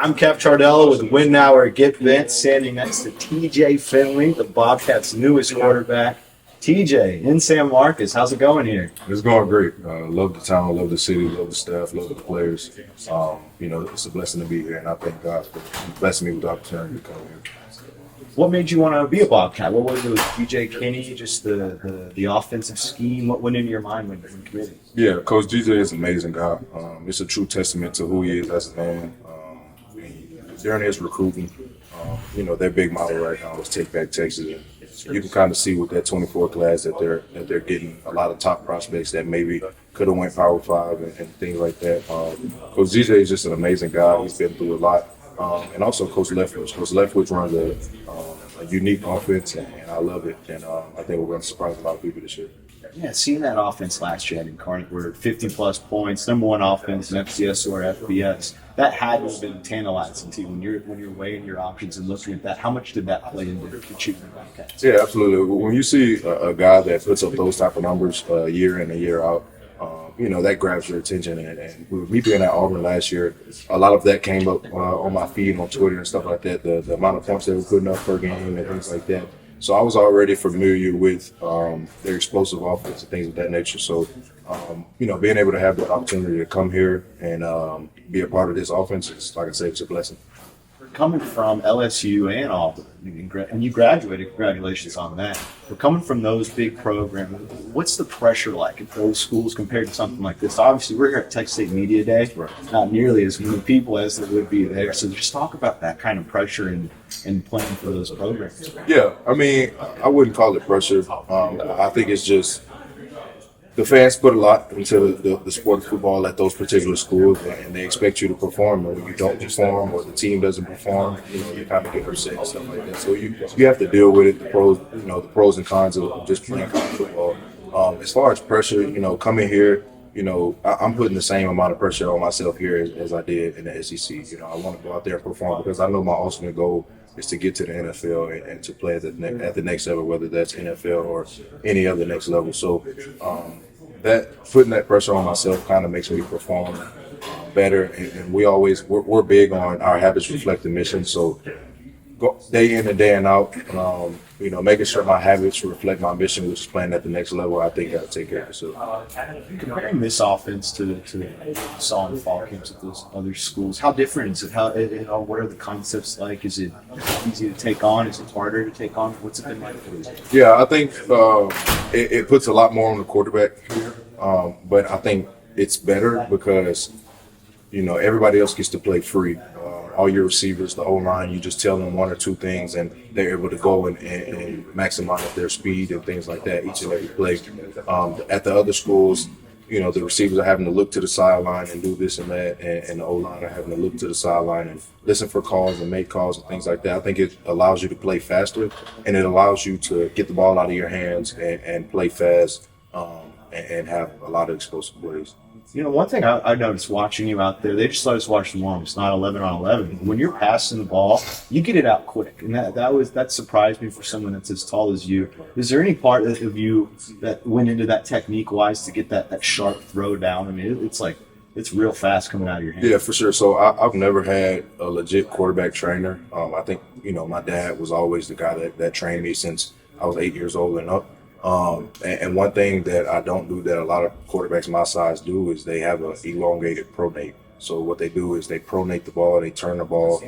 I'm Keff Ciardello with WNOGB Get Bent, standing next to TJ Finley, the Bobcats' newest quarterback. TJ, in San Marcos, how's it going here? It's going great. Love the town, love the city, love the staff, love the players. It's a blessing to be here, and I thank God for blessing me with the opportunity to come here. What made you want to be a Bobcat? What was it with DJ Kinney, just the offensive scheme? What went into your mind when committing? Yeah, Coach DJ is an amazing guy. It's a true testament to who he is as a man. During his recruiting, their big model right now is Take Back Texas. And you can kind of see with that 24 class that they're getting a lot of top prospects that maybe could have went Power 5 and things like that. Coach DJ is just an amazing guy. He's been through a lot. And also Coach Leftwich. Coach Leftwich runs a unique offense, and I love it. And I think we're going to surprise a lot of people this year. Yeah, seeing that offense last year at Incarnate, where 50-plus points, #1 offense in FCS or FBS, that had to have been tantalizing to you when you're weighing your options and looking at that. How much did that play into choosing the Bobcats? Yeah, absolutely. When you see a guy that puts up those type of numbers year in and year out, that grabs your attention. And with me being at Auburn last year, a lot of that came up on my feed on Twitter and stuff like that, the amount of points they were putting up per game and things like that. So I was already familiar with their explosive offense and things of that nature. So, being able to have the opportunity to come here and be a part of this offense is, like I said, it's a blessing. Coming from LSU and Auburn, and you graduated, congratulations on that. But coming from those big programs, what's the pressure like at those schools compared to something like this? Obviously, we're here at Texas State Media Day, not nearly as many people as there would be there. So just talk about that kind of pressure and playing for those programs. Yeah, I wouldn't call it pressure. I think it's just the fans put a lot into the sport of football at those particular schools, and they expect you to perform. And when you don't perform or the team doesn't perform, you kind of get upset and stuff like that. So you have to deal with it, the pros and cons of just playing college football. As far as pressure, coming here, I'm putting the same amount of pressure on myself here as I did in the SEC. I want to go out there and perform because I know my ultimate goal is to get to the NFL and to play at the next level, whether that's NFL or any other next level. So that putting that pressure on myself kind of makes me perform better. And we're big on our habits reflect the mission. So go day in and day out, making sure my habits reflect my mission, which is playing at the next level. I think I'll take care of it. Comparing this offense to saw in the fall camps at those other schools, how different is it? What are the concepts like? Is it easy to take on? Is it harder to take on? What's it been like for you? Yeah, I think it puts a lot more on the quarterback here, but I think it's better because everybody else gets to play free. All your receivers, the whole line, you just tell them one or two things, and they're able to go and maximize their speed and things like that each and every play. At the other schools, the receivers are having to look to the sideline and do this and that, and the O-line are having to look to the sideline and listen for calls and make calls and things like that. I think it allows you to play faster, and it allows you to get the ball out of your hands and play fast and have a lot of explosive plays. One thing I noticed watching you out there, they just let us watch the warm-ups, not 11 on 11. When you're passing the ball, you get it out quick, and that surprised me for someone that's as tall as you. Is there any part of you that went into that technique-wise to get that sharp throw down? It's real fast coming out of your hand. Yeah, for sure. So I've never had a legit quarterback trainer. I think my dad was always the guy that trained me since I was 8 years old and up. And one thing that I don't do that a lot of quarterbacks my size do is they have an elongated pronate. So what they do is they pronate the ball, they turn the ball,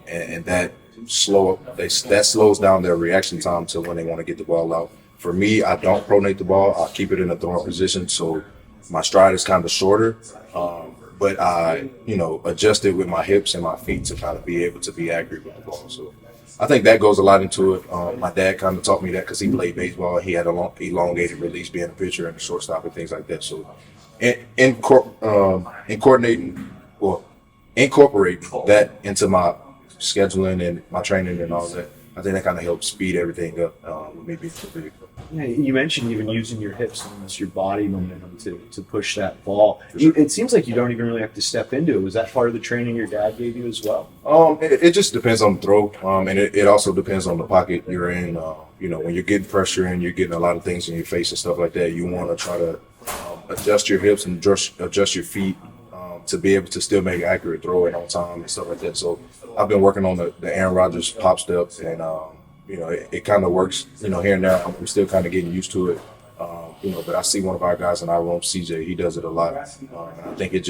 and that slows down their reaction time to when they want to get the ball out. For me, I don't pronate the ball. I keep it in a throwing position, so my stride is kind of shorter. But I, adjust it with my hips and my feet to kind of be able to be accurate with the ball. So I think that goes a lot into it. My dad kind of taught me that because he played baseball. He had a long, elongated release being a pitcher and a shortstop and things like that. So incorporating that into my scheduling and my training and all that, I think that kind of helps speed everything up with me being so big. Yeah, you mentioned even using your hips and almost your body momentum to push that ball. Sure. It seems like you don't even really have to step into it. Was that part of the training your dad gave you as well? It just depends on the throw, and it also depends on the pocket you're in. When you're getting pressure and you're getting a lot of things in your face and stuff like that, you want to try to adjust your hips and adjust your feet to be able to still make accurate throw and on time and stuff like that. So I've been working on the Aaron Rodgers pop step, and it kind of works. Here and there, I'm still kind of getting used to it. But I see one of our guys in our room, CJ. He does it a lot. And I think it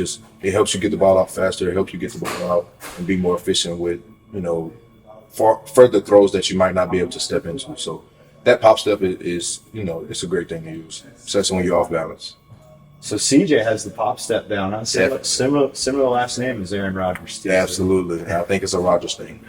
helps you get the ball out faster. It helps you get the ball out and be more efficient with further throws that you might not be able to step into. So that pop step is it's a great thing to use, especially when you're off balance. So CJ has the pop step down. Huh? Definitely. Similar last name as Aaron Rodgers. Yeah, absolutely. I think it's a Rodgers thing.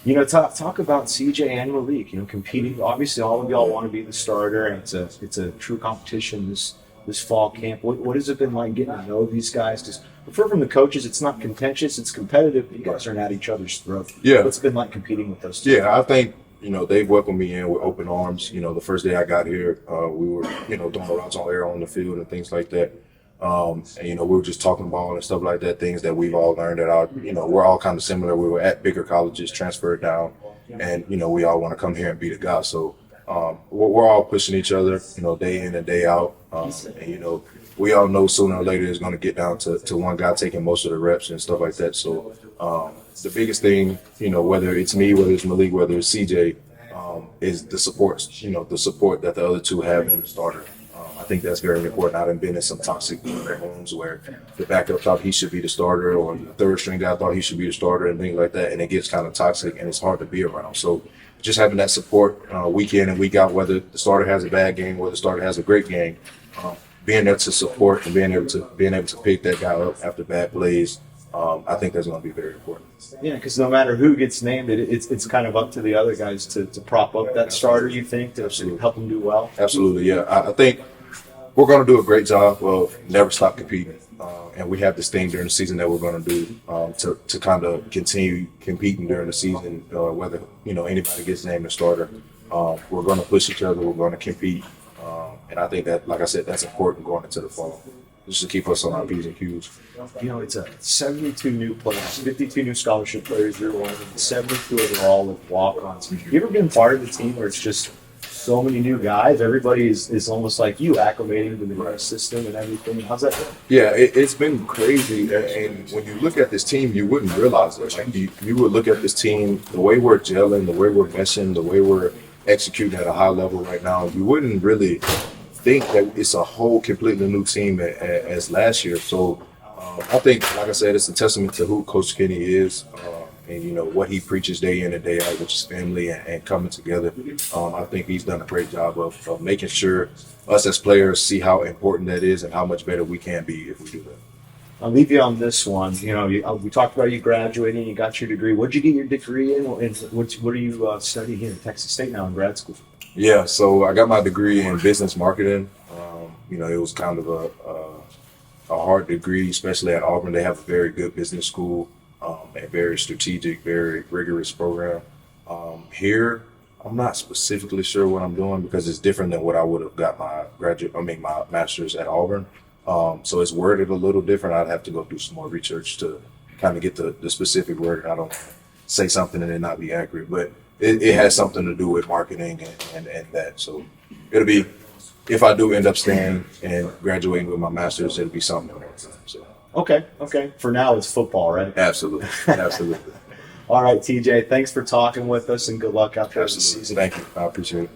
Talk about CJ and Malik. Competing. Obviously, all of y'all want to be the starter, and it's a true competition this fall camp. What has it been like getting to know these guys? Because I've heard from the coaches, it's not contentious, it's competitive. You guys aren't at each other's throat. Yeah. What's it been like competing with those two? Yeah, I think they've welcomed me in with open arms. The first day I got here, we were throwing routes on air on the field and things like that. We were just talking ball and stuff like that, things that we've all learned we're all kind of similar. We were at bigger colleges, transferred down, and, we all want to come here and be the guy. So, we're all pushing each other, day in and day out. We all know sooner or later it's going to get down to one guy taking most of the reps and stuff like that. So, the biggest thing, whether it's me, whether it's Malik, whether it's CJ, is the support, the support that the other two have in the starter. I think that's very important. I've been in some toxic rooms where the backup thought he should be the starter, or the third string guy thought he should be the starter, and things like that. And it gets kind of toxic, and it's hard to be around. So just having that support week in and week out, whether the starter has a bad game, whether the starter has a great game, being there to support and being able to pick that guy up after bad plays, I think that's going to be very important. Yeah, because no matter who gets named, it's kind of up to the other guys to prop up that starter. You think to help them do well? Absolutely, yeah. I think we're going to do a great job of never stop competing. And we have this thing during the season that we're going to do to kind of continue competing during the season, whether, anybody gets named a starter. We're going to push each other. We're going to compete. And I think that, like I said, that's important going into the fall, just to keep us on our P's and Q's. It's 72 new players, 52 new scholarship players year one, and 72 overall with walk-ons. You ever been part of the team where it's just so many new guys? Everybody is almost like you, acclimating to the new system and everything. How's that going? Yeah, it's been crazy. And when you look at this team, you wouldn't realize it. Like you would look at this team, the way we're gelling, the way we're meshing, the way we're executing at a high level right now, you wouldn't really think that it's a whole completely new team as last year. So I think, like I said, it's a testament to who Coach Kenny is. And what he preaches day in and day out, which is family and coming together. I think he's done a great job of making sure us as players see how important that is and how much better we can be if we do that. I'll leave you on this one. We talked about you graduating, you got your degree. What did you get your degree in? And what are you studying here at Texas State now in grad school? Yeah, so I got my degree in business marketing. It was kind of a hard degree, especially at Auburn. They have a very good business school. A very strategic, very rigorous program. Here, I'm not specifically sure what I'm doing because it's different than what I would have got my master's at Auburn. So it's worded a little different. I'd have to go do some more research to kind of get the specific word. I don't say something and it not be accurate, but it has something to do with marketing and that. So it'll be, if I do end up staying and graduating with my master's, it'll be something else. So. Okay. For now, it's football, right? Absolutely. All right, TJ, thanks for talking with us, and good luck out there this season. Thank you. I appreciate it.